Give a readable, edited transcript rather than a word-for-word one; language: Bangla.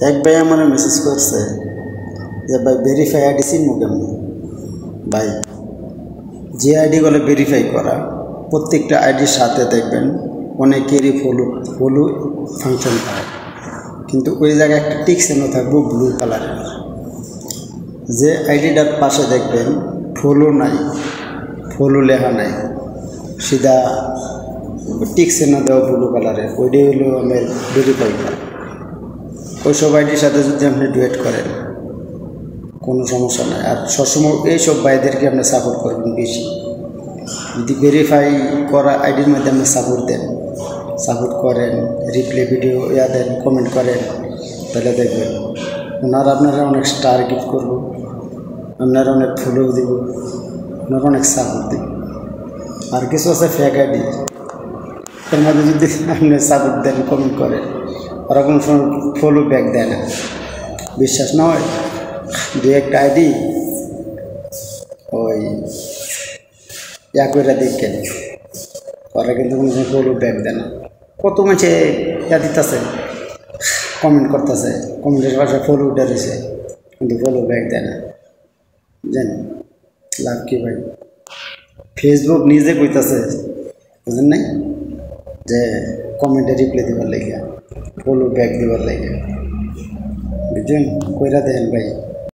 এক ভাই আমার মেসেজ করছে যে ভাই ভেরিফাই আইডি চিনবো কেমন। ভাই যে আইডিগুলো ভেরিফাই করা প্রত্যেকটা আইডির সাথে দেখবেন অনেকেরই ফলো ফাংশন থাকে, কিন্তু ওই জায়গায় একটা টিক চিহ্ন থাকবো ব্লু কালারের। যে আইডিটার পাশে দেখবেন ফলো নাই, ফলো লেখা নাই, সিধা টিক চিহ্ন দেওয়া ব্লু কালারের, ওইটাই হলো আমার ভেরিফাই করা। ওই সব আইডির সাথে যদি আপনি ডুয়েট করেন কোনো সমস্যা নাই। আর সবসময় এইসব ভাইদেরকে আপনি সাপোর্ট করবেন বেশি। যদি ভেরিফাই করা আইডির মধ্যে আপনি সাপোর্ট করেন, রিপ্লে ভিডিও দেন, কমেন্ট করেন, তাহলে দেখবেন ওনারা আপনারা অনেক স্টার গিফট করব, আপনারা অনেক ফলো দেব, আপনারা অনেক সাপোর্ট দেব। আর কিছু আছে ফেক আইডি, এর মধ্যে যদি আপনি সাপোর্ট দেন, কমেন্ট করেন, ওরা কোনো সময় ফলো ব্যাক দেয় না। বিশ্বাস না হয় দু একটা আইডি ওই করে দেখেন, ওরা কিন্তু কোনো সময় ফলো ব্যাক দেয় না। কত মাঝে দিতেছে, কমেন্ট করতেছে, কমেন্টের পাশে ফলো উঠে রয়েছে, কিন্তু ফলো ব্যাক দেয় না। জানেন লাভ কি ভাই? ফেসবুক নিজে কইতাছে, বুঝলেন নাই, যে কমেন্টে রিপ্লাই দেওয়ার লাগে, ফলো ব্যাক দেওয়ার লাগে, বুঝছেন? কইরা দেন ভাই।